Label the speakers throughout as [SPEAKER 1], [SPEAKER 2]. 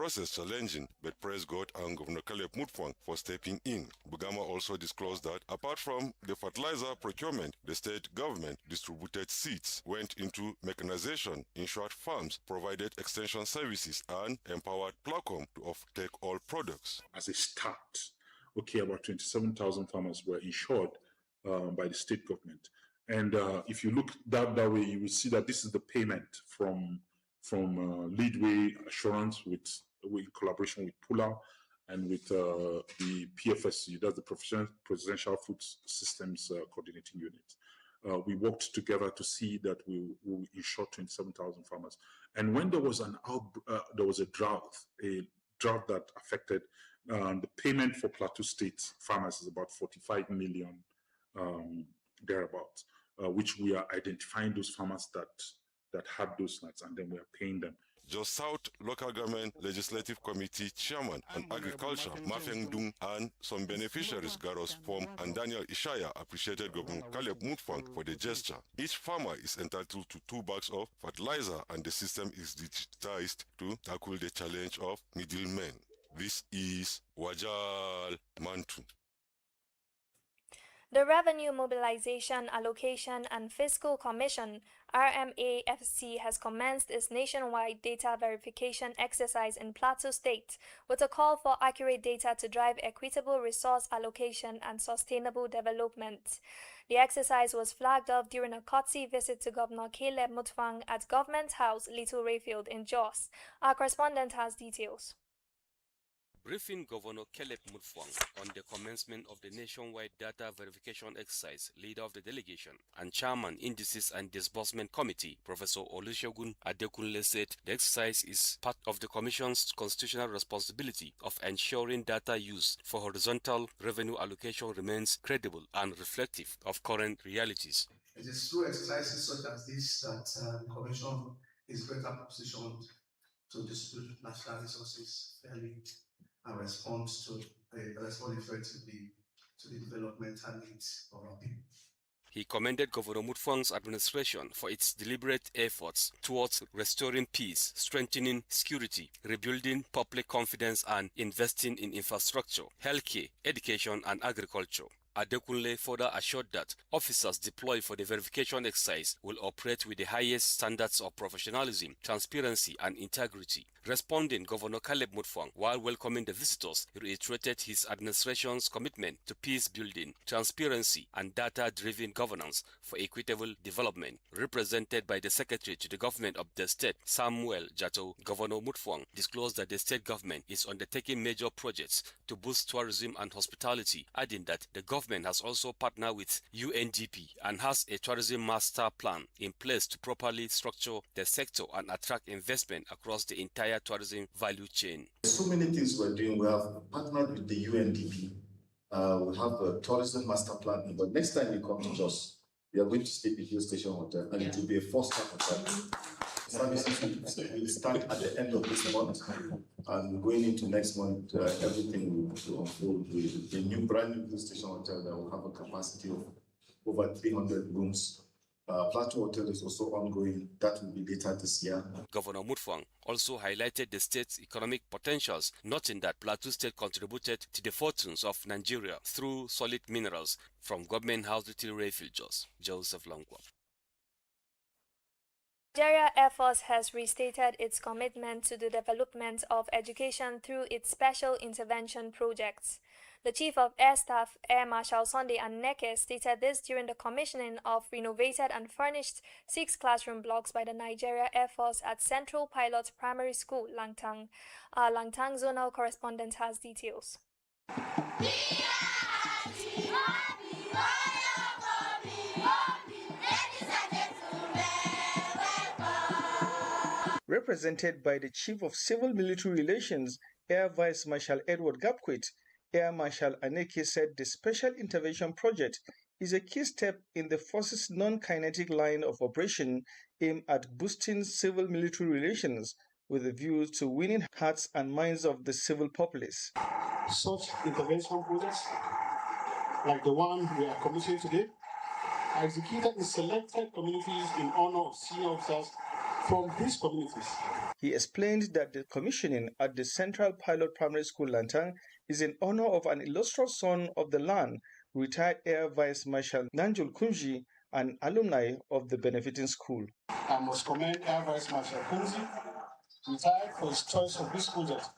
[SPEAKER 1] process challenging, but praised God and Governor Caleb Mutfwang for stepping in. Bugama also disclosed that apart from the fertilizer procurement, the state government distributed seeds, went into mechanization in short farms, provided extension services, and empowered Placom to offtake all products.
[SPEAKER 2] As a start, about 27,000 farmers were insured by the state government. And if you look that way, you will see that this is the payment from Leadway Assurance with collaboration with Pula and with the PFSC, that's the Presidential Food Systems Coordinating Unit. We worked together to see that we insure 27,000 farmers. And when there was a drought that affected the payment for Plateau State farmers is about 45 million thereabouts, which we are identifying those farmers that had those nuts, and then we are paying them.
[SPEAKER 1] Jos South Local Government Legislative Committee Chairman on Agriculture, Mafeng Dung, and some beneficiaries, Garos Pom and Daniel Ishaya, appreciated Governor Caleb Mutfwang for the gesture. Each farmer is entitled to 2 bags of fertilizer, and the system is digitized to tackle the challenge of middlemen. This is Wajal Mantu.
[SPEAKER 3] The Revenue Mobilization, Allocation and Fiscal Commission, RMAFC, has commenced its nationwide data verification exercise in Plateau State with a call for accurate data to drive equitable resource allocation and sustainable development. The exercise was flagged off during a courtesy visit to Governor Caleb Mutfwang at Government House, Little Rayfield in Jos. Our correspondent has details.
[SPEAKER 4] Briefing Governor Caleb Mutfwang on the commencement of the nationwide data verification exercise, leader of the delegation and chairman Indices and Disbursement Committee, Professor Olusegun Adekunle, said the exercise is part of the Commission's constitutional responsibility of ensuring data use for horizontal revenue allocation remains credible and reflective of current realities.
[SPEAKER 5] It is through exercises such as this that the Commission is better positioned to distribute national resources fairly and respond effectively to the developmental needs of our people.
[SPEAKER 4] He commended Governor Mutfwang's administration for its deliberate efforts towards restoring peace, strengthening security, rebuilding public confidence, and investing in infrastructure, healthcare, education, and agriculture. Adekunle further assured that officers deployed for the verification exercise will operate with the highest standards of professionalism, transparency, and integrity. Responding, Governor Caleb Mutfwang, while welcoming the visitors, reiterated his administration's commitment to peace building, transparency, and data-driven governance for equitable development. Represented by the Secretary to the Government of the State, Samuel Jato, Governor Mutfwang disclosed that the state government is undertaking major projects to boost tourism and hospitality, adding that the government has also partnered with UNDP and has a tourism master plan in place to properly structure the sector and attract investment across the entire tourism value chain.
[SPEAKER 6] So many things we're doing. We have partnered with the UNDP. We have a tourism master plan. But next time you come to Jos, we are going to stay at the Hill Station Hotel, and it will be a 4-star hotel. Services will start at the end of this month, and going into next month, everything will unfold with a brand new Hill Station Hotel that will have a capacity of over 300 rooms. Plateau Hotel is also ongoing. That will be later this year. Governor
[SPEAKER 4] Mutfwang also highlighted the state's economic potentials, noting that Plateau State contributed to the fortunes of Nigeria through solid minerals. From Government House, Little Rayfield, Jos, Joseph Longwa.
[SPEAKER 3] Nigeria Air Force has restated its commitment to the development of education through its special intervention projects. The Chief of Air Staff, Air Marshal Sunday Anneke, stated this during the commissioning of renovated and furnished 6 classroom blocks by the Nigeria Air Force at Central Pilot Primary School, Langtang. Our Langtang zonal correspondent has details.
[SPEAKER 7] Represented by the Chief of Civil Military Relations, Air Vice Marshal Edward Gapquit, Air Marshal Anneke said the Special Intervention Project is a key step in the force's non-kinetic line of operation aimed at boosting civil-military relations with a view to winning hearts and minds of the civil populace.
[SPEAKER 8] Such intervention projects, like the one we are commissioning today, are executed in selected communities in honor of senior officers from these communities.
[SPEAKER 7] He explained that the commissioning at the Central Pilot Primary School Lantang is in honor of an illustrious son of the land, retired Air Vice Marshal Nanjul Kunji, an alumni of the benefiting school.
[SPEAKER 8] I must commend Air Vice Marshal Kunji, retired, for his choice of this project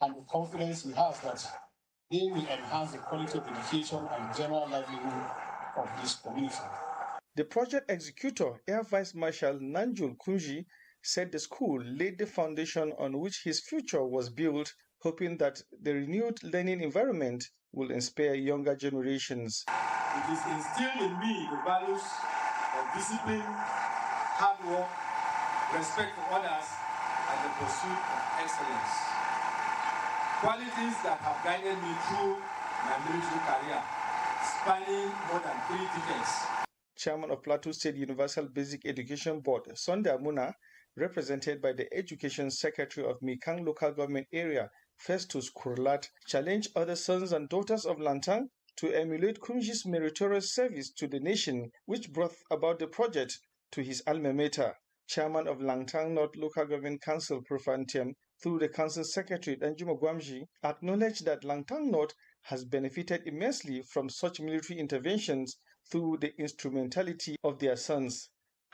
[SPEAKER 8] and the confidence he has that they will enhance the quality of education and general livelihood of this community.
[SPEAKER 7] The project executor, Air Vice Marshal Nanjul Kunji, said the school laid the foundation on which his future was built, hoping that the renewed learning environment will inspire younger generations.
[SPEAKER 9] It is instilled in me the values of discipline, hard work, respect for others, and the pursuit of excellence. Qualities that have guided me through my military career, spanning more than 3 decades.
[SPEAKER 7] Chairman of Plateau State Universal Basic Education Board, Sonda Muna, represented by the Education Secretary of Mikang Local Government Area, Festus Kurlat, challenged other sons and daughters of Lantang to emulate Kunji's meritorious service to the nation, which brought about the project to his alma mater. Chairman of Lantang North Local Government Council, Profantiam, through the Council Secretary Danjuma Gwamji, acknowledged that Lantang North has benefited immensely from such military interventions through the instrumentality of their sons.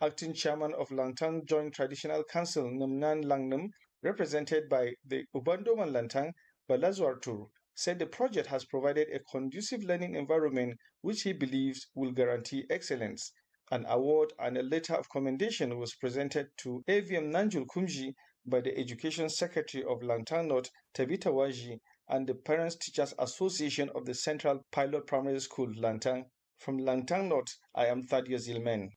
[SPEAKER 7] Acting Chairman of Lantang Joint Traditional Council, Numnan Langnam, represented by the Ubandoman Lantang, Balazwartur, said the project has provided a conducive learning environment which he believes will guarantee excellence. An award and a letter of commendation was presented to AVM Nanjul Kumji by the Education Secretary of Lantang North, Tabita Waji, and the Parents Teachers Association of the Central Pilot Primary School, Lantang. From Lantang North, I am Thaddeus Zilman.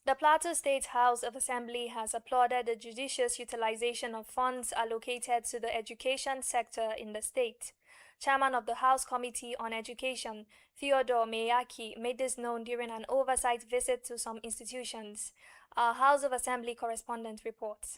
[SPEAKER 3] The Plateau State House of Assembly has applauded the judicious utilization of funds allocated to the education sector in the state. Chairman of the House Committee on Education, Theodore Meyaki, made this known during an oversight visit to some institutions. Our House of Assembly correspondent reports.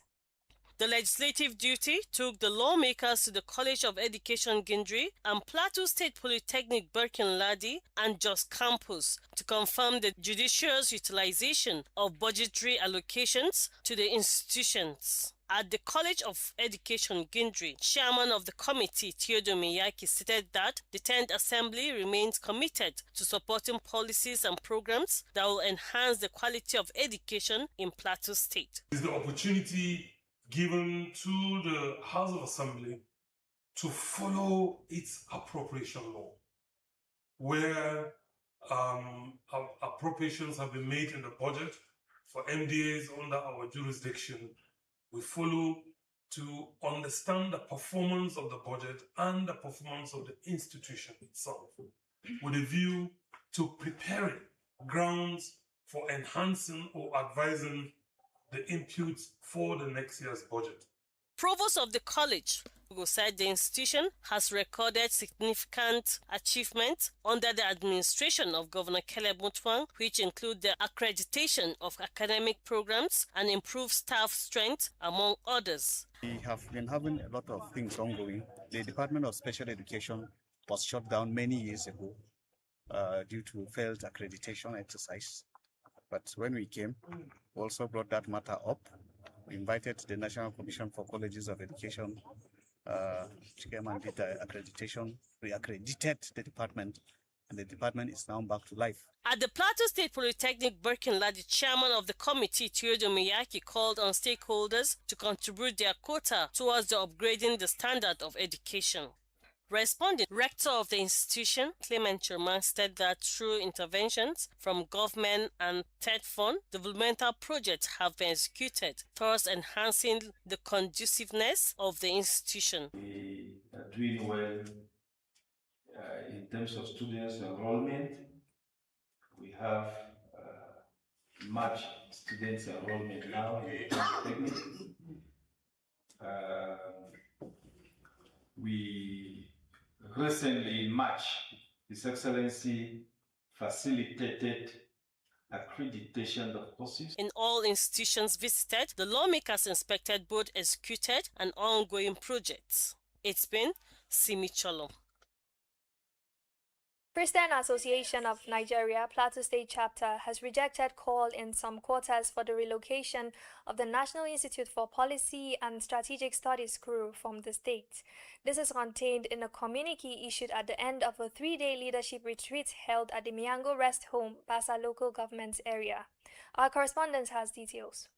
[SPEAKER 10] The legislative duty took the lawmakers to the College of Education Gindri and Plateau State Polytechnic Birkin Ladi and Jos Campus to confirm the judicious utilization of budgetary allocations to the institutions. At the College of Education Gindri, Chairman of the committee, Theodore Miyaki, stated that the 10th Assembly remains committed to supporting policies and programs that will enhance the quality of education in Plateau State.
[SPEAKER 11] It's the opportunity given to the House of Assembly to follow its appropriation law, where appropriations have been made in the budget for MDAs under our jurisdiction. We follow to understand the performance of the budget and the performance of the institution itself, with a view to preparing grounds for enhancing or advising the inputs for the next year's budget.
[SPEAKER 10] Provost of the college said the institution has recorded significant achievements under the administration of Governor Caleb Mutfwang, which include the accreditation of academic programs and improved staff strength, among others.
[SPEAKER 12] We have been having a lot of things ongoing. The Department of Special Education was shut down many years ago due to failed accreditation exercise. But when we came, we also brought that matter up. We invited the National Commission for Colleges of Education, came and did accreditation, re-accredited the department, and the department is now back to life.
[SPEAKER 10] At the Plateau State Polytechnic Birkin Ladi, chairman of the committee, Theodore Miyaki, called on stakeholders to contribute their quota towards the upgrading the standard of education. Responding, Rector of the institution, Clement Sherman, said that through interventions from government and TED Fund, developmental projects have been executed, thus enhancing the conduciveness of the institution.
[SPEAKER 13] We are doing well in terms of students enrollment. We have much students enrollment now in the polytechnic. We recently in March, His Excellency facilitated accreditation of courses.
[SPEAKER 10] In all institutions visited, the lawmakers inspected both executed and ongoing projects. It's been Simi Cholo.
[SPEAKER 3] Christian Association of Nigeria, Plateau State Chapter, has rejected call in some quarters for the relocation of the National Institute for Policy and Strategic Studies crew from the state. This is contained in a communique issued at the end of a 3-day leadership retreat held at the Miango Rest Home, Basa local government area. Our correspondent has details.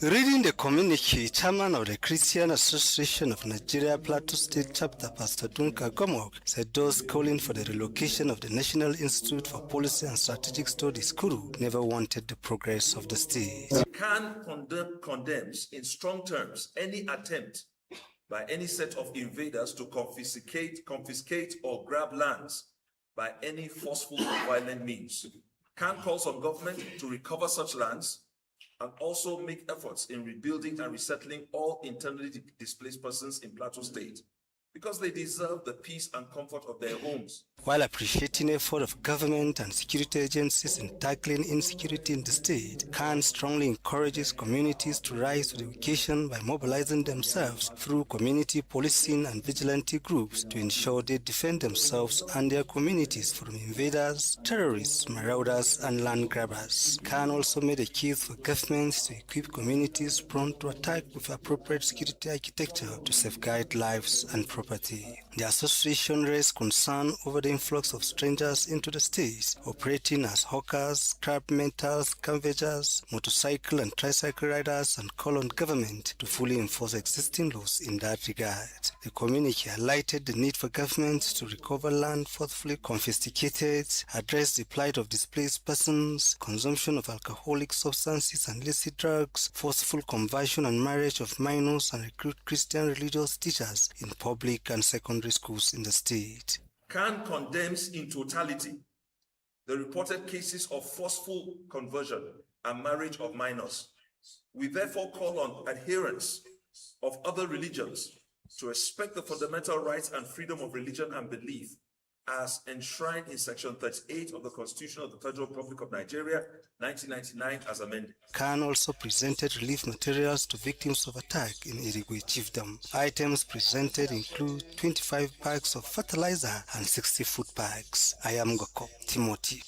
[SPEAKER 14] Reading the communique, Chairman of the Christian Association of Nigeria Plateau State Chapter, Pastor Duncan Gomog, said those calling for the relocation of the National Institute for Policy and Strategic Studies (KURU) never wanted the progress of the state.
[SPEAKER 15] CAN condemns in strong terms any attempt by any set of invaders to confiscate or grab lands by any forceful or violent means. CAN calls on government to recover such lands and also make efforts in rebuilding and resettling all internally displaced persons in Plateau State, because they deserve the peace and comfort of their homes.
[SPEAKER 14] While appreciating the effort of government and security agencies in tackling insecurity in the state, CAN strongly encourages communities to rise to the occasion by mobilizing themselves through community policing and vigilante groups to ensure they defend themselves and their communities from invaders, terrorists, marauders, and land grabbers. CAN also made a case for governments to equip communities prone to attack with appropriate security architecture to safeguard lives and property. The association raised concern over the influx of strangers into the state, operating as hawkers, crab mentals, canvassers, motorcycle and tricycle riders, and call on government to fully enforce existing laws in that regard. The communique highlighted the need for government to recover land forcefully confiscated, address the plight of displaced persons, consumption of alcoholic substances and illicit drugs, forceful conversion and marriage of minors, and recruit Christian religious teachers in public and secondary schools in the state.
[SPEAKER 15] CAN condemns in totality the reported cases of forceful conversion and marriage of minors. We therefore call on adherents of other religions to respect the fundamental rights and freedom of religion and belief as enshrined in Section 38 of the Constitution of the Federal Republic of Nigeria, 1999, as amended.
[SPEAKER 14] CAN also presented relief materials to victims of attack in Irigwe Chiefdom. Items presented include 25 bags of fertilizer and 60 food bags. I am Goko Timothy.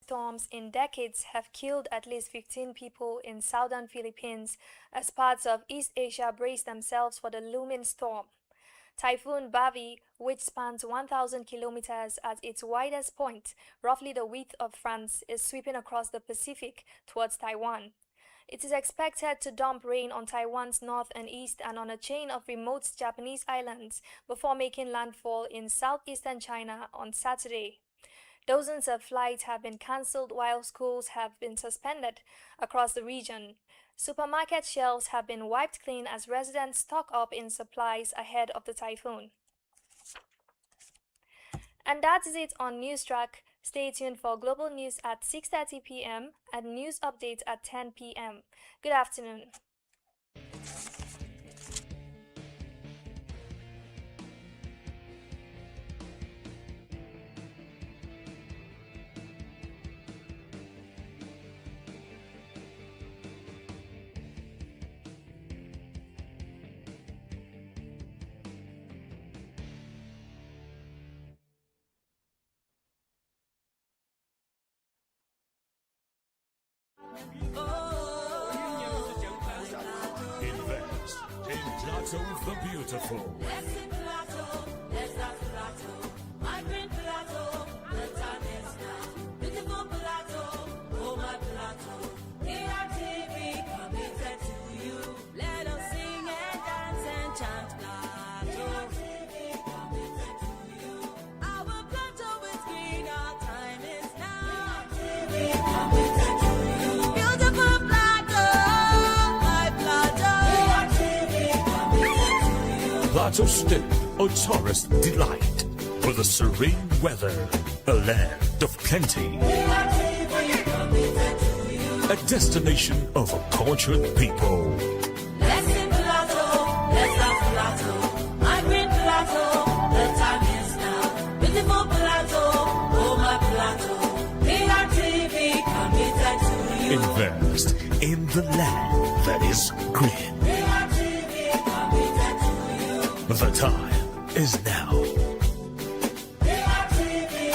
[SPEAKER 3] Storms in decades have killed at least 15 people in southern Philippines as parts of East Asia brace themselves for the looming storm. Typhoon Bavi, which spans 1,000 kilometers at its widest point, roughly the width of France, is sweeping across the Pacific towards Taiwan. It is expected to dump rain on Taiwan's north and east and on a chain of remote Japanese islands before making landfall in southeastern China on Saturday. Dozens of flights have been cancelled while schools have been suspended across the region. Supermarket shelves have been wiped clean as residents stock up in supplies ahead of the typhoon. And that is it on Newstrack. Stay tuned for global news at 6:30 p.m. and news updates at 10 p.m. Good afternoon.
[SPEAKER 16] Invest in Plateau the Beautiful. Plateau State, a tourist delight, with a serene weather, a land of plenty, a destination of cultured people. Invest in the land that is green. The time is now.